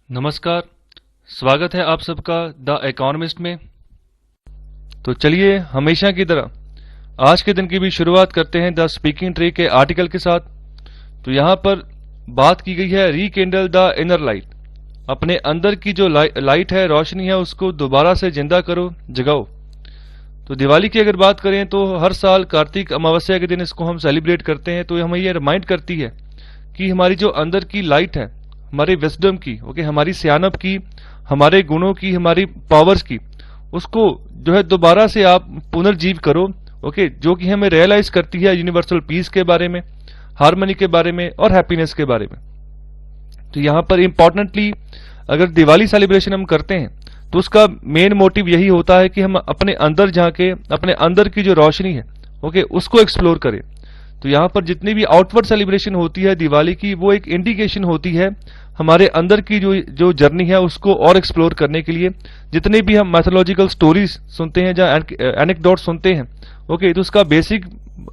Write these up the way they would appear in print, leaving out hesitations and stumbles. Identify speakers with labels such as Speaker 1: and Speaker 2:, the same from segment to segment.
Speaker 1: नमस्कार। स्वागत है आप सबका द इकोनॉमिस्ट में। तो चलिए हमेशा की तरह आज के दिन की भी शुरुआत करते हैं द स्पीकिंग ट्री के आर्टिकल के साथ। तो यहाँ पर बात की गई है रीकेंडल द इनर लाइट। अपने अंदर की जो लाइट है, रोशनी है, उसको दोबारा से जिंदा करो, जगाओ। तो दिवाली की अगर बात करें तो हर साल कार्तिक अमावस्या के दिन इसको हम सेलिब्रेट करते हैं। तो हमें ये रिमाइंड करती है कि हमारी जो अंदर की लाइट है, हमारे विजडम की, हमारी सियानत की, हमारे गुणों की, हमारी पावर्स की, उसको जो है दोबारा से आप पुनर्जीव करो। जो कि हमें रियलाइज करती है यूनिवर्सल पीस के बारे में, हार्मनी के बारे में और हैप्पीनेस के बारे में। तो यहाँ पर इंपॉर्टेंटली अगर दिवाली सेलिब्रेशन हम करते हैं तो उसका मेन मोटिव यही होता है कि हम अपने अंदर झांके, अपने अंदर की जो रोशनी है उसको एक्सप्लोर करें। तो यहाँ पर जितनी भी आउटवर्ड सेलिब्रेशन होती है दिवाली की, वो एक इंडिकेशन होती है हमारे अंदर की जो जर्नी है उसको और एक्सप्लोर करने के लिए। जितने भी हम मैथोलॉजिकल स्टोरीज सुनते हैं, जहाँ एनेक्डोट सुनते हैं, तो उसका बेसिक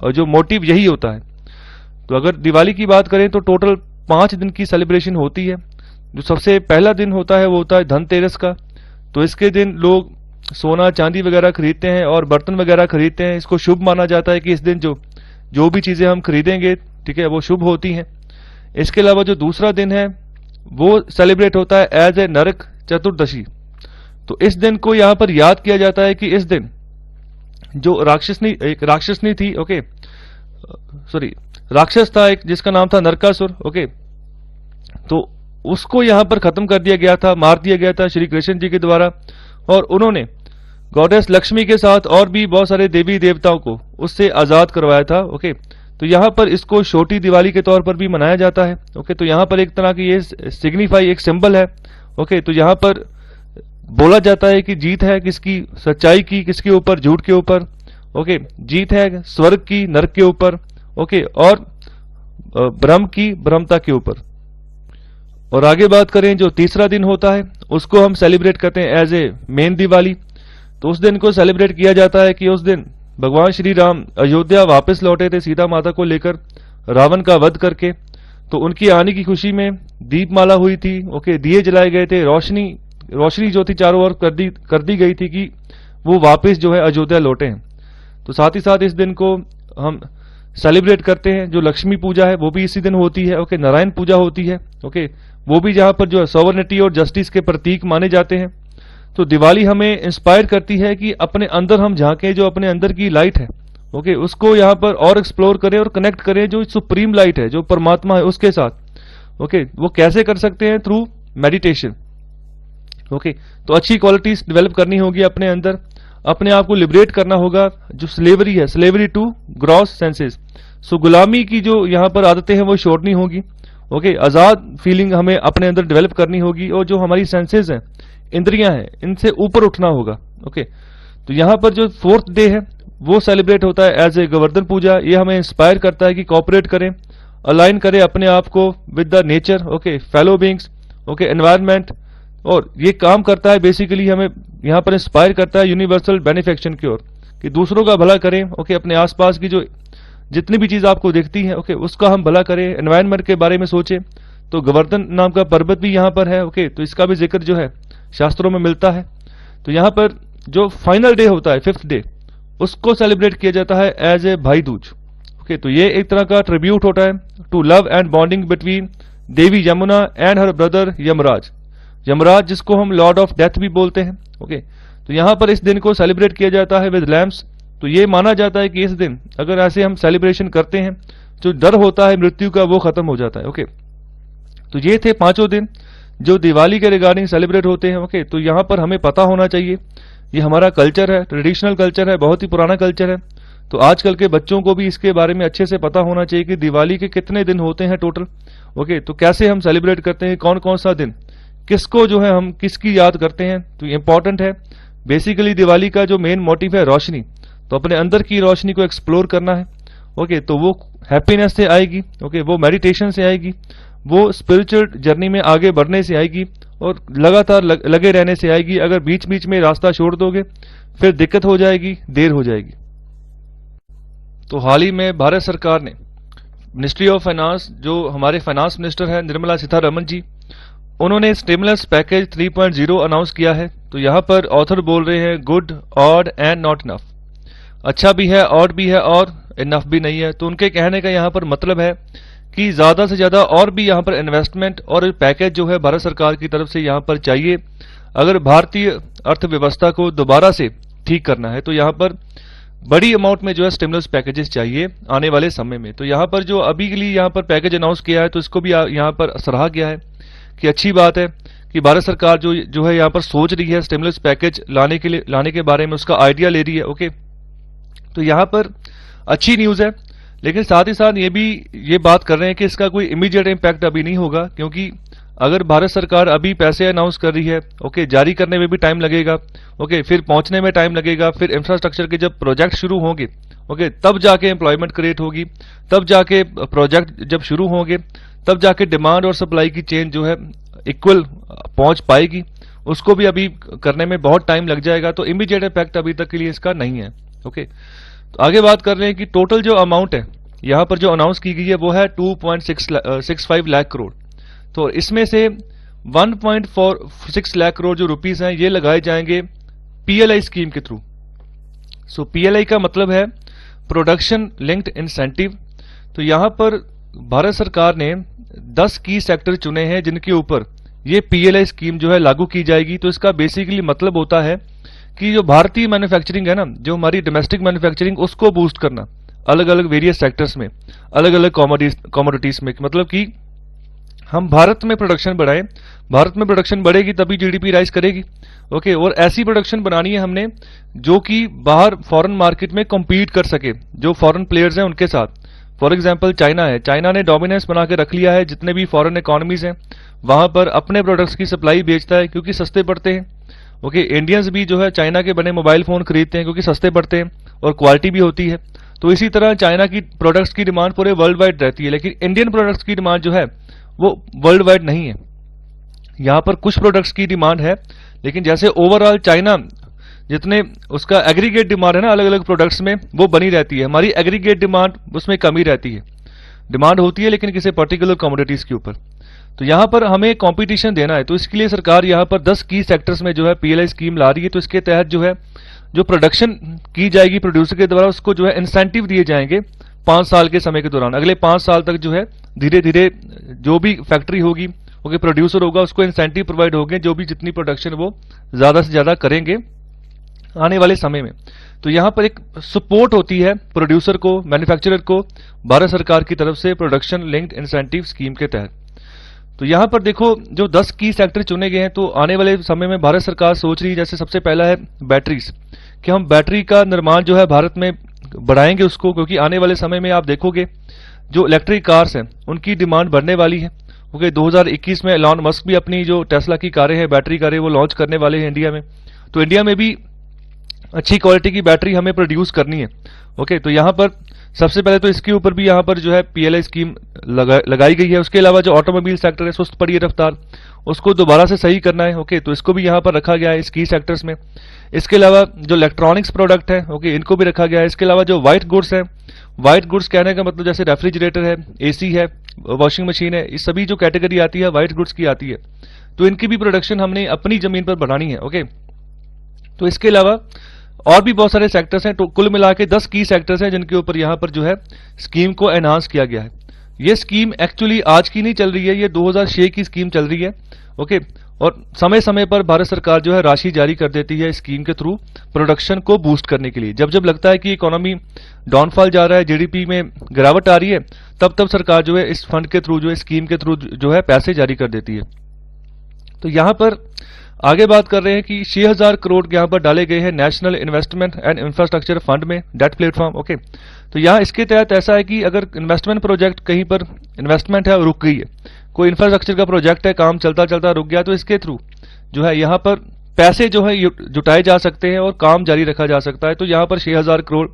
Speaker 1: जो मोटिव यही होता है। तो अगर दिवाली की बात करें तो टोटल 5 दिन की सेलिब्रेशन होती है। जो सबसे पहला दिन होता है वो होता है धनतेरस का। तो इसके दिन लोग सोना चांदी वगैरह खरीदते हैं और बर्तन वगैरह खरीदते हैं। इसको शुभ माना जाता है कि इस दिन जो भी चीजें हम खरीदेंगे, ठीक है, वो शुभ होती हैं। इसके अलावा जो दूसरा दिन है वो सेलिब्रेट होता है एज ए नरक चतुर्दशी। तो इस दिन को यहां पर याद किया जाता है कि इस दिन जो एक राक्षसनी थी, राक्षस था एक, जिसका नाम था नरकासुर। तो उसको यहां पर खत्म कर दिया गया था, मार दिया गया था श्री कृष्ण जी के द्वारा। और उन्होंने गॉडेस लक्ष्मी के साथ और भी बहुत सारे देवी देवताओं को उससे आजाद करवाया था। तो यहाँ पर इसको छोटी दिवाली के तौर पर भी मनाया जाता है। तो यहाँ पर एक तरह की ये सिग्निफाई, एक सिंबल है। तो यहाँ पर बोला जाता है कि जीत है किसकी, सच्चाई की, किसके ऊपर, झूठ के ऊपर। जीत है स्वर्ग की नरक के ऊपर, और ब्रह्म की ब्रह्मता के ऊपर। और आगे बात करें जो तीसरा दिन होता है उसको हम सेलिब्रेट करते हैं एज ए मेन दिवाली। तो उस दिन को सेलिब्रेट किया जाता है कि उस दिन भगवान श्री राम अयोध्या वापस लौटे थे सीता माता को लेकर, रावण का वध करके। तो उनकी आने की खुशी में दीपमाला हुई थी, दिए जलाए गए थे, रोशनी जो थी चारों ओर कर दी गई थी कि वो वापस जो है अयोध्या लौटे हैं। तो साथ ही साथ इस दिन को हम सेलिब्रेट करते हैं जो लक्ष्मी पूजा है वो भी इसी दिन होती है। नारायण पूजा होती है। वो भी जहां पर जो है सॉवरेनिटी और जस्टिस के प्रतीक माने जाते हैं। तो दिवाली हमें इंस्पायर करती है कि अपने अंदर हम झांके, जो अपने अंदर की लाइट है उसको यहाँ पर और एक्सप्लोर करें और कनेक्ट करें जो सुप्रीम लाइट है, जो परमात्मा है, उसके साथ। वो कैसे कर सकते हैं? Through meditation. तो अच्छी क्वालिटीज डेवलप करनी होगी अपने अंदर, अपने आप को लिबरेट करना होगा। जो स्लेवरी है, स्लेवरी टू ग्रॉस सेंसेस, सो गुलामी की जो यहाँ पर आदतें हैं वो छोड़नी होगी। आजाद फीलिंग हमें अपने अंदर डेवलप करनी होगी। और जो हमारी सेंसेस हैं, इंद्रियां हैं, इनसे ऊपर उठना होगा। तो यहाँ पर जो 4th डे है वो सेलिब्रेट होता है एज ए गोवर्धन पूजा। ये हमें इंस्पायर करता है कि कॉपरेट करें, अलाइन करें अपने आप को with the nature, fellow beings, environment. और ये काम करता है बेसिकली, हमें यहाँ पर इंस्पायर करता है यूनिवर्सल बेनिफिक्शन की ओर, कि दूसरों का भला करें। अपने आसपास की जो जितनी भी चीज आपको दिखती है उसका हम भला करें, एनवायरमेंट के बारे में सोचें। तो गोवर्धन नाम का पर्वत भी यहाँ पर है। तो इसका भी जिक्र जो है शास्त्रों में मिलता है। तो यहाँ पर जो फाइनल डे होता है 5th डे, उसको सेलिब्रेट किया जाता है एज ए भाई दूज। तो ये एक तरह का ट्रिब्यूट होता है to love and bonding between Devi Yamuna and her brother Yamraj. Yamraj जिसको हम लॉर्ड ऑफ डेथ भी बोलते हैं। तो यहाँ पर इस दिन को सेलिब्रेट किया जाता है विद लैम्प्स। तो ये माना जाता है कि इस दिन अगर ऐसे हम सेलिब्रेशन करते हैं, जो डर होता है मृत्यु का वो खत्म हो जाता है। तो ये थे 5 दिन जो दिवाली के रिगार्डिंग सेलिब्रेट होते हैं। तो यहाँ पर हमें पता होना चाहिए, ये हमारा कल्चर है, ट्रेडिशनल कल्चर है, बहुत ही पुराना कल्चर है। तो आजकल के बच्चों को भी इसके बारे में अच्छे से पता होना चाहिए कि दिवाली के कितने दिन होते हैं टोटल। तो कैसे हम सेलिब्रेट करते हैं, कौन कौन सा दिन, किसको जो है हम किसकी याद करते हैं। तो इंपॉर्टेंट है। बेसिकली दिवाली का जो मेन मोटिव है रोशनी, तो अपने अंदर की रोशनी को एक्सप्लोर करना है। तो वो हैप्पीनेस से आएगी, वो मेडिटेशन से आएगी, वो स्पिरिचुअल जर्नी में आगे बढ़ने से आएगी, और लगातार लगे रहने से आएगी। अगर बीच बीच में रास्ता छोड़ दोगे फिर दिक्कत हो जाएगी, देर हो जाएगी। तो हाल ही में भारत सरकार ने मिनिस्ट्री ऑफ फाइनेंस, जो हमारे फाइनेंस मिनिस्टर है निर्मला सीतारमण जी, उन्होंने स्टिमुलस पैकेज 3.0 अनाउंस किया है। तो यहां पर ऑथर बोल रहे हैं good, odd and not enough. अच्छा भी है, ऑड भी है और इनफ भी नहीं है। तो उनके कहने का यहां पर मतलब है कि ज्यादा से ज्यादा और भी यहां पर इन्वेस्टमेंट और पैकेज जो है भारत सरकार की तरफ से यहां पर चाहिए, अगर भारतीय अर्थव्यवस्था को दोबारा से ठीक करना है। तो यहां पर बड़ी अमाउंट में जो है स्टिमुलस पैकेजेस चाहिए आने वाले समय में। तो यहां पर जो अभी के लिए यहां पर पैकेज अनाउंस किया है, तो इसको भी यहां पर सराहा गया है कि अच्छी बात है कि भारत सरकार जो है यहां पर सोच रही है स्टिमुलस पैकेज लाने के बारे में, उसका आइडिया ले रही है। ओके, तो यहां पर अच्छी न्यूज है, लेकिन साथ ही साथ ये बात कर रहे हैं कि इसका कोई इमीडिएट इंपैक्ट अभी नहीं होगा, क्योंकि अगर भारत सरकार अभी पैसे अनाउंस कर रही है, ओके, जारी करने में भी टाइम लगेगा, ओके, फिर पहुंचने में टाइम लगेगा, फिर इंफ्रास्ट्रक्चर के जब प्रोजेक्ट शुरू होंगे, ओके, तब जाके एम्प्लॉयमेंट क्रिएट होगी, तब जाके प्रोजेक्ट जब शुरू होंगे, तब जाके डिमांड और सप्लाई की चेन जो है इक्वल पहुंच पाएगी। उसको भी अभी करने में बहुत टाइम लग जाएगा। तो इमीडिएट इफेक्ट अभी तक के लिए इसका नहीं है। ओके, तो आगे बात कर रहे हैं कि टोटल जो अमाउंट है यहां पर जो अनाउंस की गई है वो है 2.65 लाख करोड़। तो इसमें से 1.46 लाख करोड़ जो रुपीस हैं ये लगाए जाएंगे पीएलआई स्कीम के थ्रू। सो पीएलआई का मतलब है प्रोडक्शन लिंक्ड इंसेंटिव। तो यहां पर भारत सरकार ने 10 की सेक्टर चुने हैं जिनके ऊपर ये पीएलआई स्कीम जो है लागू की जाएगी। तो इसका बेसिकली मतलब होता है कि जो भारतीय मैन्युफैक्चरिंग है ना, जो हमारी डोमेस्टिक मैन्युफैक्चरिंग, उसको बूस्ट करना अलग अलग वेरियस सेक्टर्स में, अलग अलग कमोडिटीज में। मतलब कि हम भारत में प्रोडक्शन बढ़ाएं, भारत में प्रोडक्शन बढ़ेगी तभी जीडीपी राइज करेगी। ओके, और ऐसी प्रोडक्शन बनानी है हमने जो कि बाहर फॉरेन मार्केट में कम्पीट कर सके, जो फॉरेन प्लेयर्स हैं उनके साथ। फॉर एग्जाम्पल चाइना है, चाइना ने डोमिनेंस बना के रख लिया है, जितने भी फॉरेन इकोनॉमीज हैं वहां पर अपने प्रोडक्ट्स की सप्लाई बेचता है क्योंकि सस्ते पड़ते हैं। ओके, इंडियंस भी जो है चाइना के बने मोबाइल फोन खरीदते हैं क्योंकि सस्ते पड़ते हैं और क्वालिटी भी होती है। तो इसी तरह चाइना की प्रोडक्ट्स की डिमांड पूरे वर्ल्ड वाइड रहती है, लेकिन इंडियन प्रोडक्ट्स की डिमांड जो है वो वर्ल्ड वाइड नहीं है। यहां पर कुछ प्रोडक्ट्स की डिमांड है, लेकिन जैसे ओवरऑल चाइना जितने उसका एग्रीगेट डिमांड है ना अलग अलग प्रोडक्ट्स में, वो बनी रहती है। हमारी एग्रीगेट डिमांड उसमें कमी रहती है, डिमांड होती है लेकिन किसी पर्टिकुलर कमोडिटीज के ऊपर। तो यहां पर हमें कंपटीशन देना है, तो इसके लिए सरकार यहां पर 10 की सेक्टर्स में जो है पीएलआई स्कीम ला रही है। तो इसके तहत जो है जो प्रोडक्शन की जाएगी प्रोड्यूसर के द्वारा, उसको जो है इंसेंटिव दिए जाएंगे 5 साल के समय के दौरान। अगले 5 साल तक जो है धीरे धीरे जो भी फैक्ट्री होगी, ओके, प्रोड्यूसर होगा, उसको इंसेंटिव प्रोवाइड होंगे, जो भी जितनी प्रोडक्शन वो ज्यादा से ज्यादा करेंगे आने वाले समय में। तो यहां पर एक सपोर्ट होती है प्रोड्यूसर को, मैन्युफैक्चरर को भारत सरकार की तरफ से प्रोडक्शन लिंक्ड इंसेंटिव स्कीम के तहत। तो यहां पर देखो जो 10 की सेक्टर चुने गए हैं, तो आने वाले समय में भारत सरकार सोच रही है, जैसे सबसे पहला है बैटरीज, कि हम बैटरी का निर्माण जो है भारत में बढ़ाएंगे उसको, क्योंकि आने वाले समय में आप देखोगे जो इलेक्ट्रिक कार्स हैं उनकी डिमांड बढ़ने वाली है। ओके, 2021 में एलॉन मस्क भी अपनी जो टेस्ला की कारें हैं, बैटरी कारें, वो लॉन्च करने वाले हैं इंडिया में। तो इंडिया में भी अच्छी क्वालिटी की बैटरी हमें प्रोड्यूस करनी है। ओके, तो यहां पर सबसे पहले तो इसके ऊपर भी यहां पर जो है पीएलआई स्कीम लगाई गई है। उसके अलावा जो ऑटोमोबाइल सेक्टर है, सुस्त पड़ी है रफ्तार, उसको दोबारा से सही करना है। ओके, तो इसको भी यहां पर रखा गया है इस की सेक्टर्स में। इसके अलावा जो इलेक्ट्रॉनिक्स प्रोडक्ट है, ओके, इनको भी रखा गया है। इसके अलावा जो व्हाइट गुड्स है, व्हाइट गुड्स कहने का मतलब जैसे रेफ्रिजरेटर है, एसी है, वॉशिंग मशीन है, इस सभी जो कैटेगरी आती है व्हाइट गुड्स की आती है, तो इनकी भी प्रोडक्शन हमने अपनी जमीन पर बढ़ानी है। ओके, तो इसके अलावा और भी बहुत सारे सेक्टर्स हैं। तो कुल मिला के 10 की सेक्टर्स हैं जिनके ऊपर यहां पर जो है स्कीम को एनहांस किया गया है। ये स्कीम एक्चुअली आज की नहीं चल रही है, ये 2006 की स्कीम चल रही है। ओके, और समय समय पर भारत सरकार जो है राशि जारी कर देती है स्कीम के थ्रू प्रोडक्शन को बूस्ट करने के लिए। जब जब लगता है कि इकोनॉमी डाउनफॉल जा रहा है, जीडीपी में गिरावट आ रही है, तब तब सरकार जो है इस फंड के थ्रू, जो है स्कीम के थ्रू जो है पैसे जारी कर देती है। तो यहां पर आगे बात कर रहे हैं कि 6000 करोड़ यहां पर डाले गए हैं national investment and infrastructure fund में, डेट प्लेटफॉर्म। ओके, तो यहां इसके तहत ऐसा है कि अगर इन्वेस्टमेंट प्रोजेक्ट कहीं पर इन्वेस्टमेंट है और रुक गई है, कोई इंफ्रास्ट्रक्चर का प्रोजेक्ट है, काम चलता चलता रुक गया, तो इसके थ्रू जो है यहां पर पैसे जो है जुटाए जा सकते हैं और काम जारी रखा जा सकता है। तो यहां पर 6000 करोड़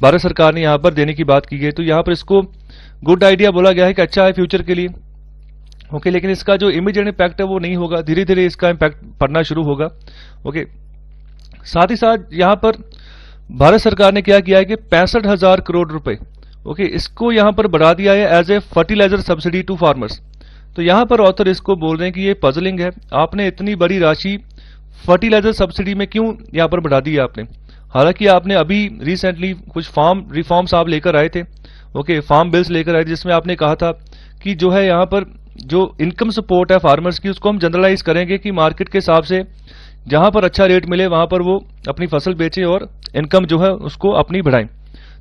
Speaker 1: भारत सरकार ने यहां पर देने की बात की गई। तो यहां पर इसको गुड आइडिया बोला गया है कि अच्छा है फ्यूचर के लिए। ओके, लेकिन इसका जो इमीडिएट इंपैक्ट है वो नहीं होगा, धीरे धीरे इसका इंपैक्ट पड़ना शुरू होगा। ओके, साथ ही साथ यहां पर भारत सरकार ने क्या किया है कि 65,000 करोड़ रुपए, ओके, इसको यहां पर बढ़ा दिया है as a fertiliser subsidy to farmers. तो यहां पर ऑथर इसको बोल रहे हैं कि ये पजलिंग है, आपने इतनी बड़ी राशि फर्टिलाइजर सब्सिडी में क्यों यहां पर बढ़ा दी है आपने। हालांकि आपने अभी रिसेंटली कुछ फार्म रिफॉर्म्स आप लेकर आए थे, ओके, फार्म बिल्स लेकर आए थे, जिसमें आपने कहा था कि जो है यहाँ पर जो इनकम सपोर्ट है फार्मर्स की उसको हम जनरलाइज करेंगे कि मार्केट के हिसाब से जहां पर अच्छा रेट मिले वहां पर वो अपनी फसल बेचे और इनकम जो है उसको अपनी बढ़ाएं।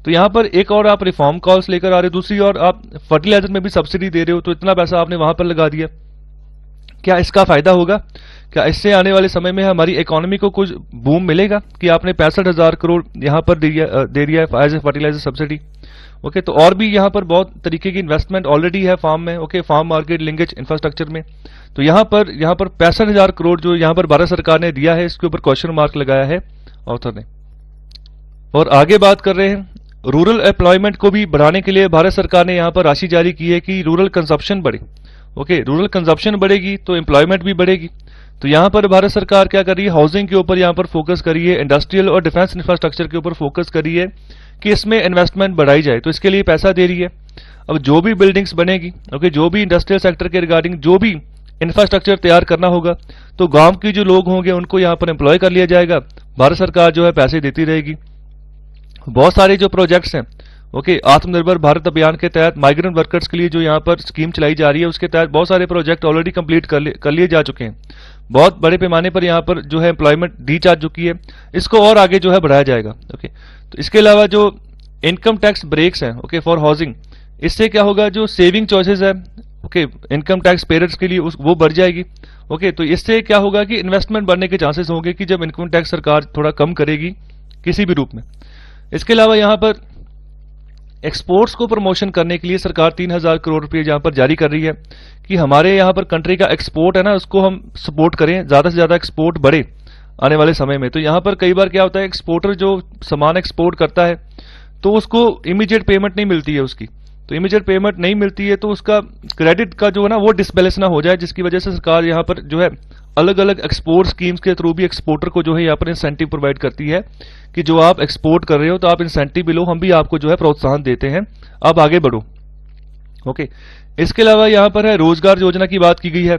Speaker 1: तो यहां पर एक और आप रिफॉर्म कॉल्स लेकर आ रहे हो, दूसरी और आप फर्टिलाइजर में भी सब्सिडी दे रहे हो, तो इतना पैसा आपने वहां पर लगा दिया। क्या इसका फायदा होगा? क्या इससे आने वाले समय में हमारी इकोनॉमी को कुछ बूम मिलेगा कि आपने 65,000 करोड़ यहां पर दे दिया है as a fertiliser subsidy. Okay, तो और भी यहां पर बहुत तरीके की इन्वेस्टमेंट ऑलरेडी है फार्म में, okay, farm market linkage infrastructure में। तो यहां पर 65,000 करोड़ जो यहां पर भारत सरकार ने दिया है, इसके ऊपर क्वेश्चन मार्क लगाया है ऑथर ने। और आगे बात कर रहे हैं, रूरल एम्प्लॉयमेंट को भी बढ़ाने के लिए भारत सरकार ने यहां पर राशि जारी की है कि रूरल कंजप्शन बढ़े। ओके, रूरल कंजप्शन बढ़ेगी तो एम्प्लॉयमेंट भी बढ़ेगी। तो यहां पर भारत सरकार क्या कर रही है, हाउसिंग के ऊपर यहां पर फोकस करी है, इंडस्ट्रियल और डिफेंस इंफ्रास्ट्रक्चर के ऊपर फोकस करी है कि इसमें इन्वेस्टमेंट बढ़ाई जाए, तो इसके लिए पैसा दे रही है। अब जो भी बिल्डिंग्स बनेगी, ओके, जो भी इंडस्ट्रियल सेक्टर के रिगार्डिंग जो भी इंफ्रास्ट्रक्चर तैयार करना होगा, तो गांव के जो लोग होंगे उनको यहां पर एम्प्लॉय कर लिया जाएगा, भारत सरकार जो है पैसे देती रहेगी। बहुत सारे जो प्रोजेक्ट्स हैं, ओके, आत्मनिर्भर भारत अभियान के तहत माइग्रेंट वर्कर्स के लिए जो यहाँ पर स्कीम चलाई जा रही है, उसके तहत बहुत सारे प्रोजेक्ट ऑलरेडी कंप्लीट कर लिए जा चुके हैं। बहुत बड़े पैमाने पर यहाँ पर जो है एम्प्लॉयमेंट दी जा चुकी है, इसको और आगे जो है बढ़ाया जाएगा। ओके, तो इसके अलावा जो इनकम टैक्स ब्रेक्स हैं, ओके, फॉर हाउसिंग, इससे क्या होगा, जो सेविंग चॉइसेस है, ओके, इनकम टैक्स पेयर्स के लिए वो बढ़ जाएगी। ओके, तो इससे क्या होगा कि इन्वेस्टमेंट बढ़ने के चांसेस होंगे कि जब इनकम टैक्स सरकार थोड़ा कम करेगी किसी भी रूप में। इसके अलावा यहाँ पर एक्सपोर्ट्स को प्रमोशन करने के लिए सरकार 3,000 करोड़ रुपए यहाँ पर जारी कर रही है कि हमारे यहाँ पर कंट्री का एक्सपोर्ट है ना, उसको हम सपोर्ट करें, ज्यादा से ज्यादा एक्सपोर्ट बढ़े आने वाले समय में। तो यहाँ पर कई बार क्या होता है, एक्सपोर्टर जो सामान एक्सपोर्ट करता है तो उसको इमीडिएट पेमेंट नहीं मिलती है उसकी, तो इमीडिएट पेमेंट नहीं मिलती है तो उसका क्रेडिट का जो है ना वो डिसबैलेंस ना हो जाए, जिसकी वजह से सरकार यहाँ पर जो है अलग अलग एक्सपोर्ट स्कीम्स के थ्रू भी एक्सपोर्टर को जो है यहाँ पर इंसेंटिव प्रोवाइड करती है कि जो आप एक्सपोर्ट कर रहे हो तो आप इंसेंटिव भी लो, हम भी आपको जो है प्रोत्साहन देते हैं, आप आगे बढ़ो। ओके, इसके अलावा यहाँ पर है रोजगार योजना की बात की गई है,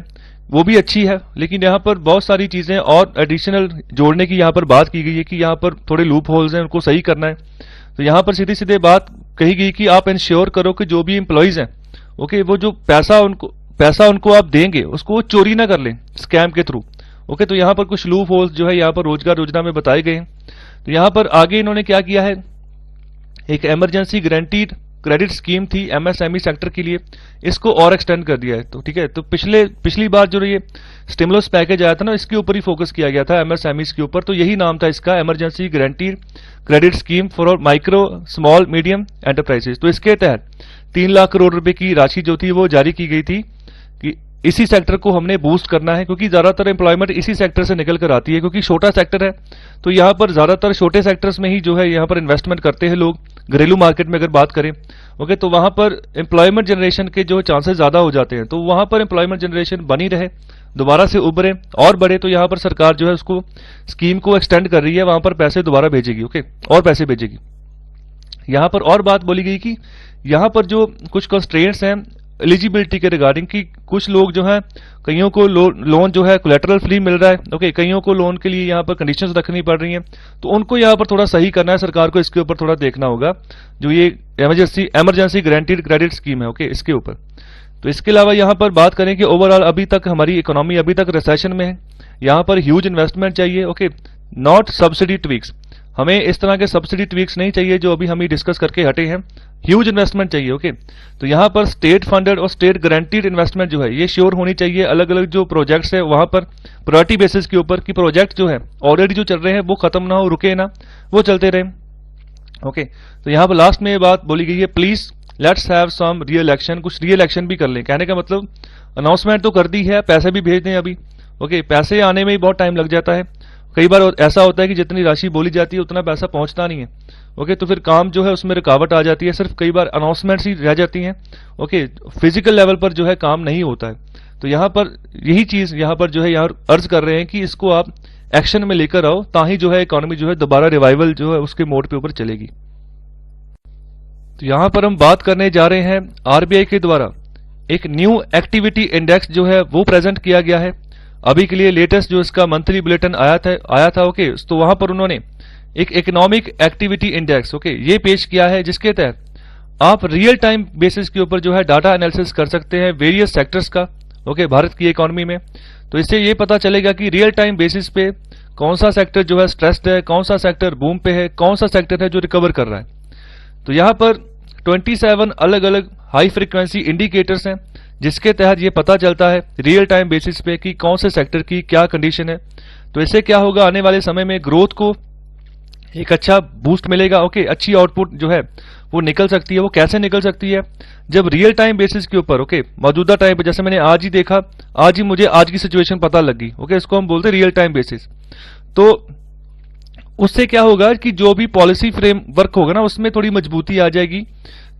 Speaker 1: वो भी अच्छी है, लेकिन यहाँ पर बहुत सारी चीजें और एडिशनल जोड़ने की यहाँ पर बात की गई है कि यहाँ पर थोड़े लूप होल्स हैं, उनको सही करना है। तो यहाँ पर सीधी सीधे बात कही गई कि आप इंश्योर करो कि जो भी एम्प्लॉइज हैं, ओके, वो जो पैसा उनको आप देंगे उसको वो चोरी ना कर लें स्कैम के थ्रू। ओके, तो यहाँ पर कुछ लूप होल्स जो है यहाँ पर रोजगार योजना में बताए गए हैं। तो यहाँ पर आगे इन्होंने क्या किया है, एक इमरजेंसी गारंटीड क्रेडिट स्कीम थी एमएसएमई सेक्टर के लिए, इसको और एक्सटेंड कर दिया है। तो ठीक है, तो पिछली बार जो ये स्टिमुलस पैकेज आया था ना, इसके ऊपर ही फोकस किया गया था, एमएसएमईज के ऊपर, तो यही नाम था इसका, emergency guaranteed credit scheme for micro small medium enterprises. तो इसके तहत 3 लाख करोड़ रुपए की राशि जो थी वो जारी की गई थी कि इसी सेक्टर को हमने बूस्ट करना है, क्योंकि ज्यादातर एम्प्लॉयमेंट इसी सेक्टर से निकल कर आती है, क्योंकि छोटा सेक्टर है। तो यहाँ पर ज्यादातर छोटे सेक्टर्स में ही जो है यहाँ पर इन्वेस्टमेंट करते हैं लोग, घरेलू मार्केट में अगर बात करें, ओके, तो वहां पर एम्प्लॉयमेंट जनरेशन के जो चांसेस ज्यादा हो जाते हैं, तो वहां पर एम्प्लॉयमेंट जनरेशन बनी रहे, दोबारा से उभरे और बढ़े, तो यहाँ पर सरकार जो है उसको स्कीम को एक्सटेंड कर रही है, वहां पर पैसे दोबारा भेजेगी, ओके, और पैसे भेजेगी। यहां पर और बात बोली गई कि यहां पर जो कुछ कंस्ट्रेंट्स हैं एलिजिबिलिटी के रिगार्डिंग, कि कुछ लोग जो है, कईयों को लोन जो है कोलेटरल फ्री मिल रहा है, ओके, कईयों को लोन के लिए यहाँ पर कंडीशंस रखनी पड़ रही हैं, तो उनको यहाँ पर थोड़ा सही करना है, सरकार को इसके ऊपर थोड़ा देखना होगा, जो ये इमरजेंसी गारंटीड क्रेडिट स्कीम है, ओके, इसके ऊपर। तो इसके अलावा यहाँ पर बात करें कि ओवरऑल अभी तक हमारी इकोनॉमी अभी तक रिसेशन में है, यहाँ पर ह्यूज इन्वेस्टमेंट चाहिए, ओके, नॉट सब्सिडी ट्वीक्स, हमें इस तरह के सब्सिडी ट्वीक्स नहीं चाहिए जो अभी हम ही डिस्कस करके हटे हैं, ह्यूज इन्वेस्टमेंट चाहिए। ओके, तो यहाँ पर स्टेट फंडेड और स्टेट गारंटीड इन्वेस्टमेंट जो है ये श्योर होनी चाहिए, अलग अलग जो प्रोजेक्ट्स है वहां पर प्रायोरिटी बेसिस के ऊपर, कि प्रोजेक्ट जो है ऑलरेडी जो चल रहे हैं वो खत्म ना हो, रुके ना, वो चलते रहे। ओके, तो यहाँ पर लास्ट में ये बात बोली गई है, please let's have some real action, कुछ रियल एक्शन भी कर लें। कहने का मतलब अनाउंसमेंट तो कर दी है, पैसे भी भेज दें अभी। ओके, पैसे आने में ही बहुत टाइम लग जाता है, कई बार ऐसा होता है कि जितनी राशि बोली जाती है उतना पैसा पहुंचता नहीं है। ओके, तो फिर काम जो है उसमें रुकावट आ जाती है, सिर्फ कई बार अनाउंसमेंट्स ही रह जाती हैं। ओके, फिजिकल लेवल पर जो है काम नहीं होता है। तो यहाँ पर यही चीज यहाँ पर जो है यहाँ अर्ज कर रहे हैं कि इसको आप एक्शन में लेकर आओ, ताकि जो है इकोनॉमी जो है दोबारा रिवाइवल जो है उसके मोड पे ऊपर चलेगी। तो यहाँ पर हम बात करने जा रहे हैं आरबीआई के द्वारा एक न्यू एक्टिविटी इंडेक्स जो है वो प्रेजेंट किया गया है। अभी के लिए लेटेस्ट जो इसका मंथली बुलेटिन आया था ओके, तो वहां पर उन्होंने एक इकोनॉमिक एक्टिविटी इंडेक्स ओके ये पेश किया है, जिसके तहत आप रियल टाइम बेसिस के ऊपर जो है डाटा एनालिसिस कर सकते हैं वेरियस सेक्टर्स का ओके भारत की इकोनॉमी में। तो इससे ये पता चलेगा कि रियल टाइम बेसिस पे कौन सा सेक्टर जो है स्ट्रेस्ड है, कौन सा सेक्टर बूम पे है, कौन सा सेक्टर है जो रिकवर कर रहा है। तो यहाँ पर 27 अलग अलग हाई फ्रीक्वेंसी इंडिकेटर्स हैं, जिसके तहत ये पता चलता है रियल टाइम बेसिस पे कि कौन से सेक्टर की क्या कंडीशन है। तो इससे क्या होगा, आने वाले समय में ग्रोथ को एक अच्छा बूस्ट मिलेगा ओके, अच्छी आउटपुट जो है वो निकल सकती है। वो कैसे निकल सकती है, जब रियल टाइम बेसिस के ऊपर ओके मौजूदा टाइम पे, जैसे मैंने आज ही देखा, आज ही मुझे आज की सिचुएशन पता लगी ओके, इसको हम बोलते हैं रियल टाइम बेसिस। तो उससे क्या होगा कि जो भी पॉलिसी फ्रेमवर्क होगा ना उसमें थोड़ी मजबूती आ जाएगी।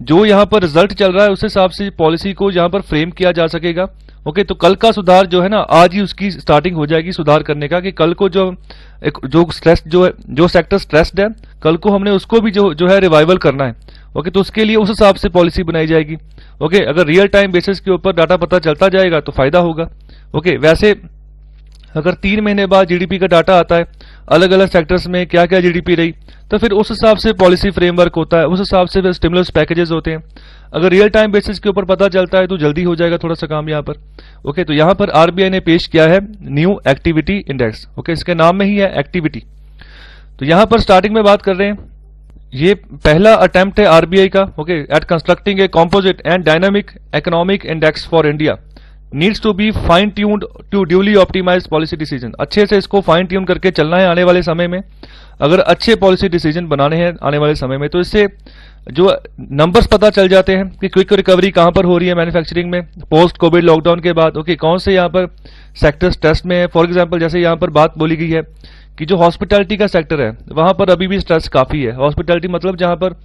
Speaker 1: जो यहाँ पर रिजल्ट चल रहा है उस हिसाब से पॉलिसी को यहाँ पर फ्रेम किया जा सकेगा ओके। तो कल का सुधार जो है ना आज ही उसकी स्टार्टिंग हो जाएगी सुधार करने का, कि कल को जो स्ट्रेस जो है, जो सेक्टर स्ट्रेस्ड है, कल को हमने उसको भी जो है रिवाइवल करना है ओके। तो उसके लिए उस हिसाब से पॉलिसी बनाई जाएगी ओके। अगर रियल टाइम बेसिस के ऊपर डाटा पता चलता जाएगा तो फायदा होगा ओके। वैसे अगर 3 महीने बाद जीडीपी का डाटा आता है, अलग अलग सेक्टर्स में क्या क्या जीडीपी रही, तो फिर उस हिसाब से पॉलिसी फ्रेमवर्क होता है, उस हिसाब से फिर स्टिमुलस पैकेजेस होते हैं। अगर रियल टाइम बेसिस के ऊपर पता चलता है तो जल्दी हो जाएगा थोड़ा सा काम यहाँ पर ओके। तो यहाँ पर आरबीआई ने पेश किया है न्यू एक्टिविटी इंडेक्स ओके, इसके नाम में ही है एक्टिविटी। तो यहाँ पर स्टार्टिंग में बात कर रहे हैं, ये पहला अटेम्प्ट है आरबीआई का okay at constructing a composite and dynamic economic index for India needs to be fine tuned to duly optimise policy decision. अच्छे से इसको फाइन ट्यून करके चलना है आने वाले समय में, अगर अच्छे पॉलिसी डिसीजन बनाने हैं आने वाले समय में। तो इससे जो नंबर्स पता चल जाते हैं कि क्विक रिकवरी कहां पर हो रही है मैन्युफैक्चरिंग में पोस्ट कोविड लॉकडाउन के बाद ओके, कौन से यहाँ पर सेक्टर्स टेस्ट में है। फॉर एग्जाम्पल जैसे यहाँ पर बात बोली गई है कि जो हॉस्पिटैलिटी का सेक्टर है वहां पर अभी भी स्ट्रेस काफी है। हॉस्पिटैलिटी मतलब जहां पर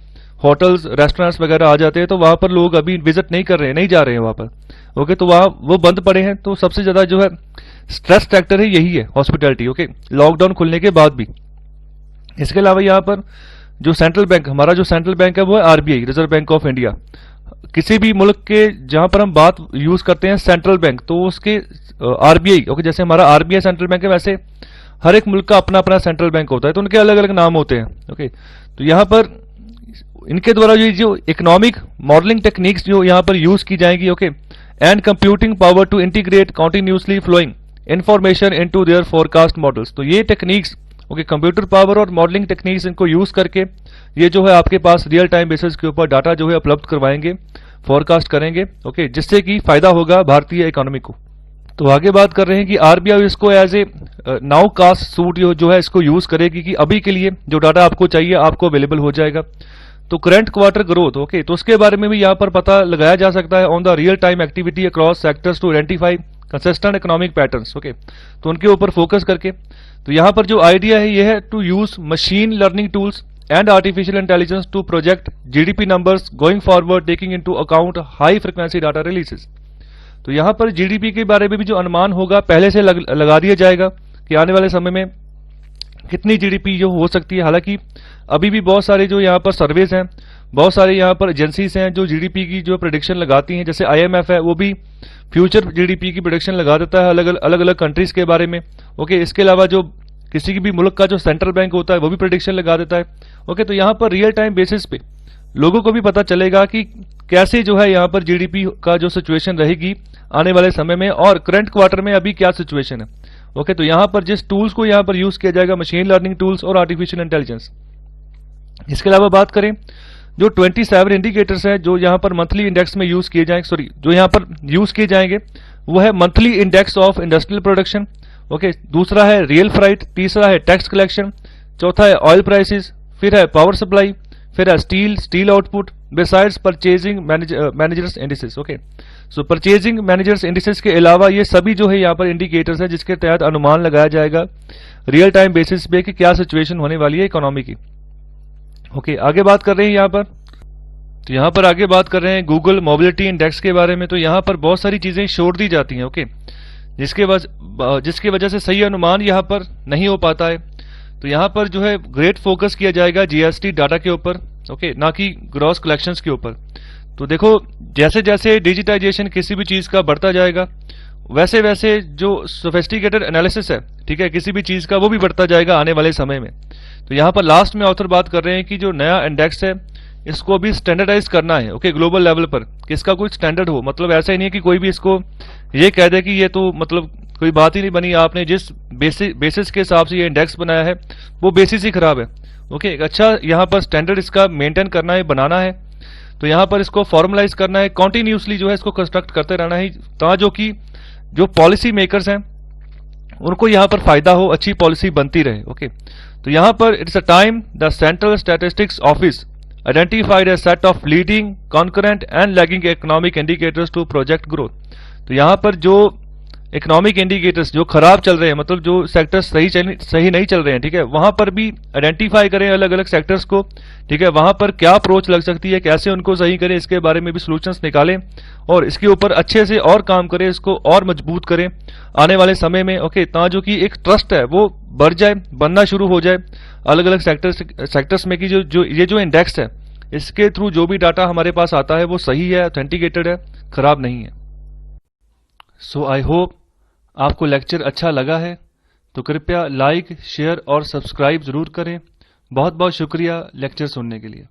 Speaker 1: होटल्स रेस्टोरेंट्स वगैरह आ जाते हैं, तो वहां पर लोग अभी विजिट नहीं कर रहे हैं, नहीं जा रहे हैं वहां पर ओके। तो वहां वो बंद पड़े हैं। तो सबसे ज्यादा जो है स्ट्रेस फैक्टर है यही है हॉस्पिटैलिटी ओके, लॉकडाउन खुलने के बाद भी। इसके अलावा यहाँ पर जो सेंट्रल बैंक, हमारा जो सेंट्रल बैंक है वो है RBI, reserve bank of India. किसी भी मुल्क के जहां पर हम बात यूज करते हैं सेंट्रल बैंक, तो उसके आरबीआई ओके, जैसे हमारा आरबीआई सेंट्रल बैंक है, वैसे हर एक मुल्क का अपना अपना सेंट्रल बैंक होता है, तो उनके अलग अलग नाम होते हैं ओके। तो यहाँ पर इनके द्वारा ये जो इकोनॉमिक मॉडलिंग टेक्निक्स जो यहाँ पर यूज की जाएंगी okay, and computing power to integrate continuously flowing information into their forecast models. तो ये टेक्निक्स ओके, कंप्यूटर पावर और मॉडलिंग टेक्निक्स इनको यूज करके ये जो है आपके पास रियल टाइम बेसिस के ऊपर डाटा जो है उपलब्ध करवाएंगे, फोरकास्ट करेंगे ओके, जिससे कि फायदा होगा भारतीय इकोनॉमी को। तो आगे बात कर रहे हैं कि आरबीआई इसको as a nowcast suite जो है इसको यूज करेगी कि अभी के लिए जो डाटा आपको चाहिए आपको अवेलेबल हो जाएगा। तो करंट क्वार्टर ग्रोथ ओके, तो उसके बारे में भी यहाँ पर पता लगाया जा सकता है on the real time activity across sectors to identify consistent economic patterns okay. तो उनके ऊपर फोकस करके, तो यहाँ पर जो आइडिया है ये है to use machine learning tools and artificial intelligence to project GDP numbers going forward taking into account high frequency data releases. तो यहाँ पर जीडीपी के बारे में भी जो अनुमान होगा पहले से लगा दिया जाएगा कि आने वाले समय में कितनी जीडीपी जो हो सकती है। हालांकि अभी भी बहुत सारे जो यहाँ पर सर्वेज हैं, बहुत सारे यहाँ पर एजेंसीज हैं जो जीडीपी की जो प्रेडिक्शन लगाती हैं, जैसे आईएमएफ है वो भी फ्यूचर जीडीपी की प्रेडिक्शन लगा देता है अलग अलग कंट्रीज के बारे में ओके। इसके अलावा जो किसी भी मुल्क का जो सेंट्रल बैंक होता है वो भी प्रेडिक्शन लगा देता है ओके। तो यहाँ पर रियल टाइम बेसिस पे लोगों को भी पता चलेगा कि कैसे जो है यहाँ पर जीडीपी का जो सिचुएशन रहेगी आने वाले समय में, और करंट क्वार्टर में अभी क्या सिचुएशन है ओके। तो यहाँ पर जिस टूल्स को यहाँ पर यूज किया जाएगा मशीन लर्निंग टूल्स और आर्टिफिशियल इंटेलिजेंस। इसके अलावा बात करें जो 27 इंडिकेटर्स हैं जो यहाँ पर मंथली इंडेक्स में यूज किए जाएंगे, जो यहाँ पर यूज किए जाएंगे वो है monthly index of industrial production okay, दूसरा है रियल फ्राइट, तीसरा है टैक्स कलेक्शन, चौथा है ऑयल प्राइसेस, फिर है पावर सप्लाई, फिर है steel output, besides purchasing managers indices okay. So purchasing managers indices के अलावा ये सभी जो है यहाँ पर इंडिकेटर्स है जिसके तहत अनुमान लगाया जाएगा रियल टाइम बेसिस पे कि क्या सिचुएशन होने वाली है इकोनॉमी की ओके। आगे बात कर रहे हैं यहाँ पर, तो यहाँ पर आगे बात कर रहे हैं गूगल मोबिलिटी इंडेक्स के बारे में। तो यहाँ पर बहुत सारी चीजें छोड़ दी जाती हैं ओके, जिसके वजह से सही अनुमान यहाँ पर नहीं हो पाता है। तो यहाँ पर जो है ग्रेट फोकस किया जाएगा जीएसटी डाटा के ऊपर ओके, ना कि ग्रॉस कलेक्शंस के ऊपर। तो देखो, जैसे जैसे डिजिटाइजेशन किसी भी चीज का बढ़ता जाएगा, वैसे वैसे जो सोफिस्टिकेटेड एनालिसिस है, ठीक है, किसी भी चीज का, वो भी बढ़ता जाएगा आने वाले समय में। तो यहाँ पर लास्ट में ऑथर बात कर रहे हैं कि जो नया इंडेक्स है इसको भी स्टैंडर्डाइज करना है, ओके, ग्लोबल लेवल पर, कि इसका कोई स्टैंडर्ड हो। मतलब ऐसा ही नहीं है कि कोई भी इसको ये कह दे कि ये तो मतलब कोई बात ही नहीं बनी, आपने जिस बेसिस के हिसाब से ये इंडेक्स बनाया है वो बेसिस ही खराब है। ओके, एक अच्छा यहाँ पर स्टैंडर्ड इसका मेंटेन करना है, बनाना है। तो यहाँ पर इसको फॉर्मलाइज करना है, कॉन्टिन्यूसली जो है इसको कंस्ट्रक्ट करते रहना है, जो कि जो पॉलिसी मेकर्स हैं उनको यहाँ पर फायदा हो, अच्छी पॉलिसी बनती रहे। ओके, तो यहाँ पर it's a time the central statistics office identified a set of leading, concurrent and lagging economic indicators to project growth. तो यहाँ पर जो इकोनॉमिक इंडिकेटर्स जो खराब चल रहे हैं, मतलब जो सेक्टर्स सही नहीं चल रहे हैं, ठीक है, वहां पर भी आइडेंटिफाई करें अलग अलग सेक्टर्स को, ठीक है, वहां पर क्या अप्रोच लग सकती है, कैसे उनको सही करें, इसके बारे में भी सॉल्यूशंस निकालें और इसके ऊपर अच्छे से और काम करें, इसको और मजबूत करें आने वाले समय में। ओके, जो कि एक ट्रस्ट है वो बढ़ जाए, बनना शुरू हो जाए अलग अलग सेक्टर्स में, कि जो इंडेक्स है इसके थ्रू जो भी डाटा हमारे पास आता है वो सही है, ऑथेंटिकेटेड है, खराब नहीं है। सो आई होप आपको लेक्चर अच्छा लगा है, तो कृपया लाइक, शेयर और सब्सक्राइब जरूर करें। बहुत बहुत शुक्रिया लेक्चर सुनने के लिए।